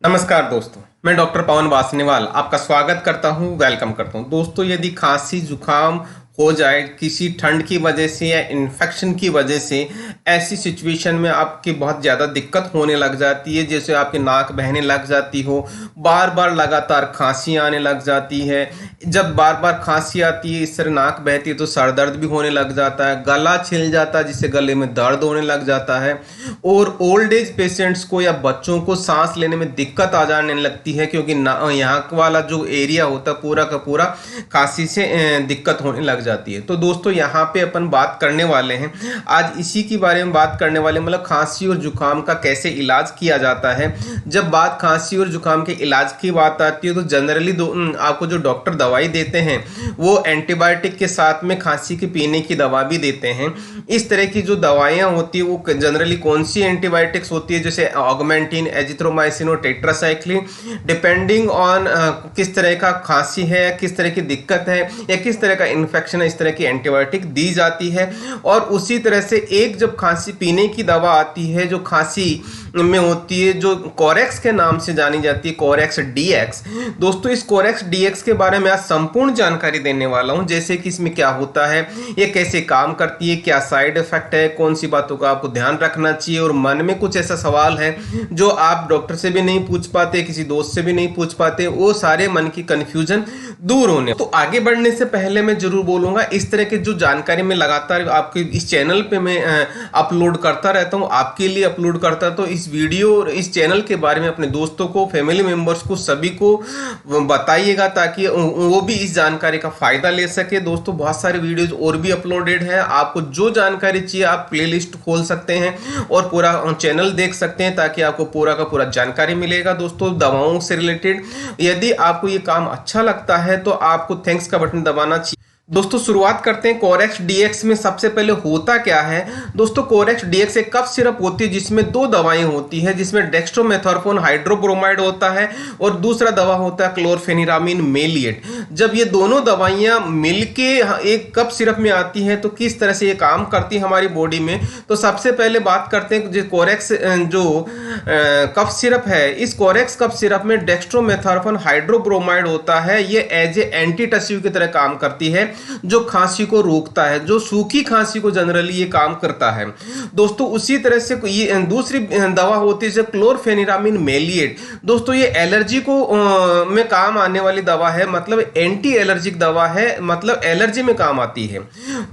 नमस्कार दोस्तों, मैं डॉक्टर पवन वासनीवाल आपका स्वागत करता हूं, वेलकम करता हूं। दोस्तों, यदि खांसी जुकाम हो जाए किसी ठंड की वजह से या इन्फेक्शन की वजह से, ऐसी सिचुएशन में आपकी बहुत ज़्यादा दिक्कत होने लग जाती है। जैसे आपकी नाक बहने लग जाती हो, बार बार लगातार खांसी आने लग जाती है। जब बार बार खांसी आती है, इस तरह नाक बहती है, तो सर दर्द भी होने लग जाता है, गला छिल जाता है जिससे गले में दर्द होने लग जाता है। और ओल्ड एज पेशेंट्स को या बच्चों को सांस लेने में दिक्कत आ जाने लगती है, क्योंकि यहाँ वाला जो एरिया होता है पूरा का पूरा खांसी से दिक्कत होने लग जाती है। तो दोस्तों, यहाँ पे अपन बात करने वाले हैं आज इसी के बारे में बात करने वाले, मतलब खांसी और जुकाम का कैसे इलाज किया जाता है। जब बात खांसी और जुकाम के इलाज की बात आती है तो जनरली आपको जो डॉक्टर दवाई देते हैं वो एंटीबायोटिक के साथ में खांसी के पीने की दवा भी देते हैं। इस तरह की जो दवाइयाँ होती है वो जनरली कौन सी एंटीबायोटिक्स होती है, जैसे ऑगमेंटिन, एजिथ्रोमाइसिन और टेट्रासाइक्लिन, डिपेंडिंग ऑन किस तरह का खांसी है, किस तरह की दिक्कत है या किस तरह का इन्फेक्शन है, इस तरह की एंटीबायोटिक दी जाती है। और उसी तरह से एक जब खांसी पीने की दवा आती है जो खांसी में होती है, जो कोरेक्स के नाम से जानी जाती है, कोरेक्स डीएक्स। दोस्तों, इस कोरेक्स डीएक्स के बारे में आज संपूर्ण जानकारी देने वाला हूं, जैसे कि इसमें क्या होता है, ये कैसे काम करती है, क्या साइड इफेक्ट है, कौन सी बातों का आपको ध्यान रखना चाहिए, और मन में कुछ ऐसा सवाल है जो आप डॉक्टर से भी नहीं पूछ पाते, किसी दोस्त से भी नहीं पूछ पाते, वो सारे मन की कंफ्यूजन दूर होने। तो आगे बढ़ने से पहले मैं जरूर बोलूंगा, इस तरह की जो जानकारी मैं लगातार आपके इस चैनल पे मैं अपलोड करता रहता हूं, आपके लिए अपलोड करता, तो इस वीडियो और इस चैनल के बारे में अपने दोस्तों को, फैमिली मेंबर्स को, सभी को बताइएगा ताकि वो भी इस जानकारी का फायदा ले सके। दोस्तों, बहुत सारे वीडियोज और भी अपलोडेड है, आपको जो जानकारी चाहिए आप प्लेलिस्ट खोल सकते हैं और पूरा चैनल देख सकते हैं ताकि आपको पूरा का पूरा जानकारी मिलेगा। दोस्तों, दवाओं से रिलेटेड यदि आपको ये काम अच्छा लगता है तो आपको थैंक्स का बटन दबाना चाहिए। दोस्तों, शुरुआत करते हैं कोरेक्स डीएक्स में। सबसे पहले होता क्या है दोस्तों, कोरेक्स डीएक्स एक कफ सिरप होती है जिसमें दो दवाएं होती है, जिसमें डेक्स्ट्रोमेथोर्फोन हाइड्रोब्रोमाइड होता है और दूसरा दवा होता है क्लोरफेनिरामिन मेलिएट। जब ये दोनों दवाइयां मिलके एक कफ सिरप में आती हैं तो किस तरह से ये काम करती है हमारी बॉडी में, तो सबसे पहले बात करते हैं जो कोरेक्स जो कफ सिरप है, इस कोरेक्स कफ सिरप में डेक्स्ट्रोमेथोर्फोन हाइड्रोब्रोमाइड होता है। ये एज ए एंटीटसिव की तरह काम करती है, जो खांसी को रोकता है, जो सूखी खांसी को जनरली ये काम करता है। दोस्तों, उसी तरह से ये दूसरी दवा होती है क्लोरफेनिरामिन मेलिएट। दोस्तों, ये एलर्जी को में काम आने वाली दवा है, मतलब एंटी एलर्जिक दवा है, मतलब एलर्जी में काम आती है।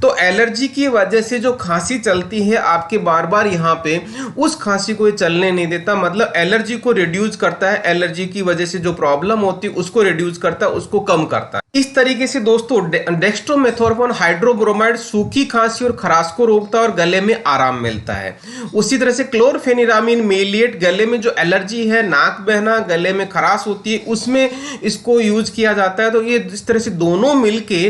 तो एलर्जी की वजह से जो खांसी चलती है आपके बार बार यहाँ पे, उस खांसी को ये चलने नहीं देता, मतलब एलर्जी को रिड्यूस करता है। एलर्जी की वजह से जो प्रॉब्लम होती है उसको रिड्यूस करता है, उसको कम करता है। इस तरीके से दोस्तों डेक्स्ट्रोमेथोर्फोन हाइड्रोब्रोमाइड सूखी खांसी और खराश को रोकता है और गले में आराम मिलता है। उसी तरह से क्लोरफेनिरामिन मेलिएट गले में जो एलर्जी है, नाक बहना, गले में खराश होती है, उसमें इसको यूज किया जाता है। तो ये इस तरह से दोनों मिलके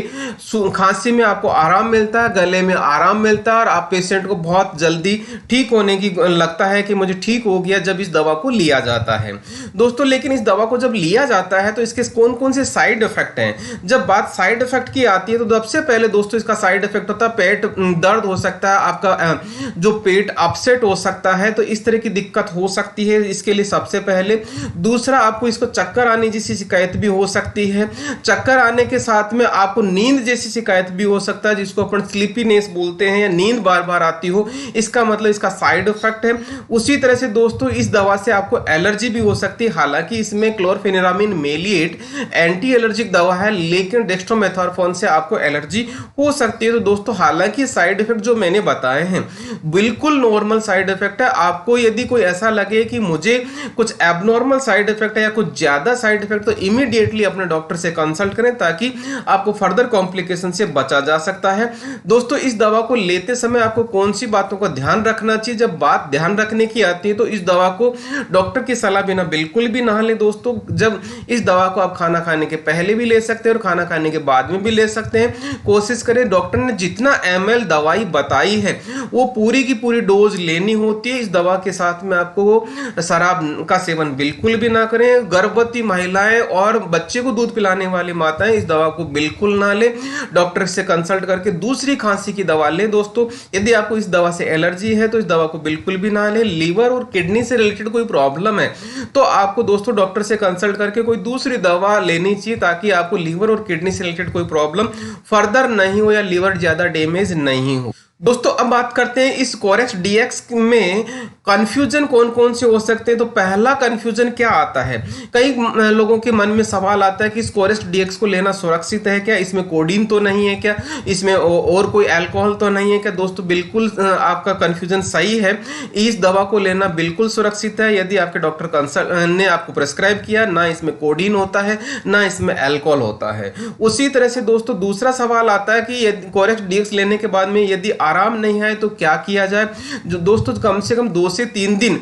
खांसी में आपको आराम मिलता है, गले में आराम मिलता है और आप पेशेंट को बहुत जल्दी ठीक होने की लगता है कि मुझे ठीक हो गया जब इस दवा को लिया जाता है। दोस्तों, लेकिन इस दवा को जब लिया जाता है तो इसके कौन कौन से साइड इफेक्ट हैं। जब बात साइड इफेक्ट की आती है तो सबसे पहले दोस्तों इसका साइड इफेक्ट होता है पेट दर्द हो सकता है, आपका जो पेट अपसेट हो सकता है, तो इस तरह की दिक्कत हो सकती है इसके लिए सबसे पहले। दूसरा, आपको इसको चक्कर आने जैसी शिकायत भी हो सकती है। चक्कर आने के साथ में आपको नींद जैसी शिकायत भी हो सकता है, जिसको अपन स्लीपीनेस बोलते हैं, या नींद बार बार आती हो, इसका मतलब इसका साइड इफेक्ट है। उसी तरह से दोस्तों इस दवा से आपको एलर्जी भी हो सकती है। हालांकि इसमें क्लोरफेनिरामिन मेलिएट एंटी एलर्जिक दवा है, लेकिन डेक्स्ट्रोमेथोर्फोन से आपको एलर्जी हो सकती है। तो दोस्तों, हालांकि साइड इफेक्ट जो मैंने बताए हैं बिल्कुल नॉर्मल साइड इफेक्ट है। आपको यदि कोई ऐसा लगे कि मुझे कुछ एबनॉर्मल साइड इफेक्ट है या कुछ ज्यादा साइड इफेक्ट, तो इमीडिएटली अपने डॉक्टर से कंसल्ट करें ताकि आपको फर्दर कॉम्प्लिकेशन से बचा जा सकता है। दोस्तों, इस दवा को लेते समय आपको कौन सी बातों का ध्यान रखना चाहिए। जब बात ध्यान रखने की आती है तो इस दवा को डॉक्टर की सलाह बिना बिल्कुल भी ना लें। दोस्तों, जब इस दवा को आप खाना खाने के पहले भी ले सकते हैं और खाना खाने के बाद में भी ले सकते हैं। कोशिश करें डॉक्टर ने जितना ml दवाई बताई है वो पूरी की पूरी डोज लेनी होती है। इस दवा के साथ में आपको शराब का सेवन बिल्कुल भी ना करें। गर्भवती महिलाएं और बच्चे को दूध पिलाने वाली माताएं इस दवा को बिल्कुल ना लें। डॉक्टर से कंसल्ट करके दूसरी खांसी की दवा लें। दोस्तों यदि आपको इस दवा से एलर्जी है तो इस दवा को बिल्कुल भी ना लें। लीवर और किडनी से रिलेटेड कोई प्रॉब्लम है तो आपको दोस्तों डॉक्टर से कंसल्ट करके कोई दूसरी दवा लेनी चाहिए ताकि आपको लीवर और किडनी से रिलेटेड कोई प्रॉब्लम फर्दर नहीं हो या लीवर ज्यादा डैमेज नहीं हो। दोस्तों अब बात करते हैं इस कोरेक्स डीएक्स में कंफ्यूजन कौन कौन से हो सकते हैं। तो पहला कंफ्यूजन क्या आता है, कई लोगों के मन में सवाल आता है कि इस कोरेक्स डीएक्स को लेना सुरक्षित है क्या, इसमें कोडीन तो नहीं है क्या, इसमें और कोई अल्कोहल तो नहीं है क्या। दोस्तों बिल्कुल आपका कंफ्यूजन सही है, इस दवा को लेना बिल्कुल सुरक्षित है। यदि आपके डॉक्टर ने आपको प्रेस्क्राइब किया, ना इसमें कोडीन होता है ना इसमें अल्कोहल होता है। उसी तरह से दोस्तों दूसरा सवाल आता है कि कोरेक्स डीएक्स लेने के बाद में यदि आराम नहीं है तो क्या किया जाए। जो दोस्तों कम से कम 2 से 3 दिन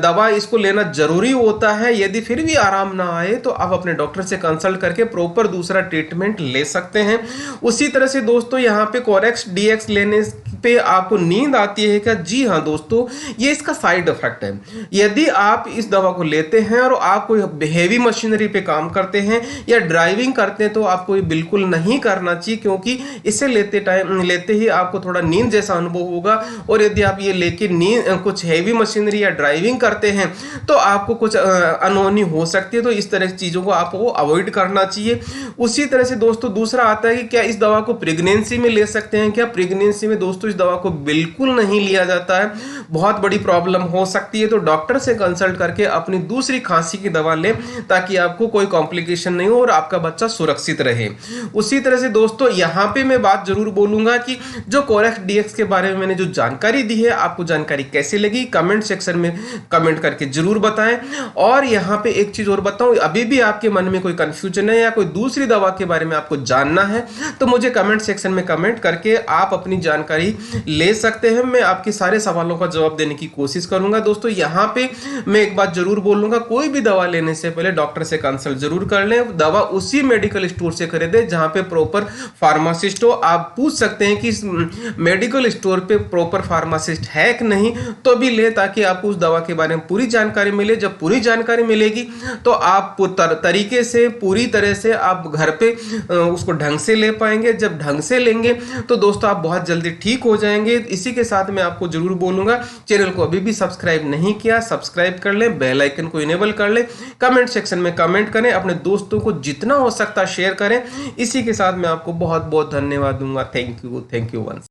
दवा इसको लेना जरूरी होता है। यदि फिर भी आराम ना आए तो आप अपने डॉक्टर से कंसल्ट करके प्रॉपर दूसरा ट्रीटमेंट ले सकते हैं। उसी तरह से दोस्तों यहाँ पे कोरेक्स डीएक्स लेने पे आपको नींद आती है क्या? जी हाँ दोस्तों, ये इसका साइड इफेक्ट है। यदि आप इस दवा को लेते हैं और आप कोई हेवी मशीनरी पे काम करते हैं या ड्राइविंग करते हैं तो आपको ये बिल्कुल नहीं करना चाहिए, क्योंकि इसे लेते ही आपको थोड़ा नींद जैसा अनुभव होगा। और यदि आप ये लेके नींद कुछ हेवी मशीनरी या ड्राइविंग करते हैं तो आपको कुछ अनहोनी हो सकती है। तो इस तरह की चीजों को आपको अवॉइड करना चाहिए। उसी तरह से दोस्तों दूसरा आता है कि क्या इस दवा को प्रेगनेंसी में ले सकते हैं क्या? प्रेगनेंसी में दोस्तों इस दवा को बिल्कुल नहीं लिया जाता है, बहुत बड़ी प्रॉब्लम हो सकती है। तो डॉक्टर से कंसल्ट करके अपनी दूसरी खांसी की दवा लें ताकि आपको कोई कॉम्प्लिकेशन नहीं हो और आपका बच्चा सुरक्षित रहे। उसी तरह से दोस्तों यहाँ पे मैं बात जरूर बोलूंगा कि जो कोरेक्स डीएक्स के बारे में मैंने जो जानकारी दी है, आपको जानकारी कैसी लगी कमेंट सेक्शन में कमेंट करके जरूर बताएं। और यहाँ पे एक चीज और बताऊं, अभी भी आपके मन में कोई कंफ्यूजन है या कोई दूसरी दवा के बारे में आपको जानना है तो मुझे कमेंट सेक्शन में कमेंट करके आप अपनी जानकारी ले सकते हैं। मैं आपके सारे सवालों का जवाब देने की कोशिश करूंगा। दोस्तों यहाँ पे मैं एक बात जरूर बोलूंगा, कोई भी दवा लेने से पहले डॉक्टर से कंसल्ट जरूर कर लें। दवा उसी मेडिकल स्टोर से खरीदें जहां पे प्रॉपर फार्मासिस्ट हो। आप पूछ सकते हैं कि मेडिकल स्टोर पे प्रॉपर फार्मासिस्ट है कि नहीं, तो भी ले ताकि आपको उस दवा के बारे में पूरी जानकारी मिले। जब पूरी जानकारी मिलेगी तो आप तरीके से पूरी तरह से आप घर पे उसको ढंग से ले पाएंगे। जब ढंग से लेंगे तो दोस्तों आप बहुत जल्दी ठीक हो जाएंगे। इसी के साथ मैं आपको जरूर बोलूंगा, चैनल को अभी भी सब्सक्राइब नहीं किया सब्सक्राइब कर लें, बेल आइकन को इनेबल कर लें, कमेंट सेक्शन में कमेंट करें, अपने दोस्तों को जितना हो सकता शेयर करें। इसी के साथ मैं आपको बहुत बहुत धन्यवाद दूंगा। Thank you once.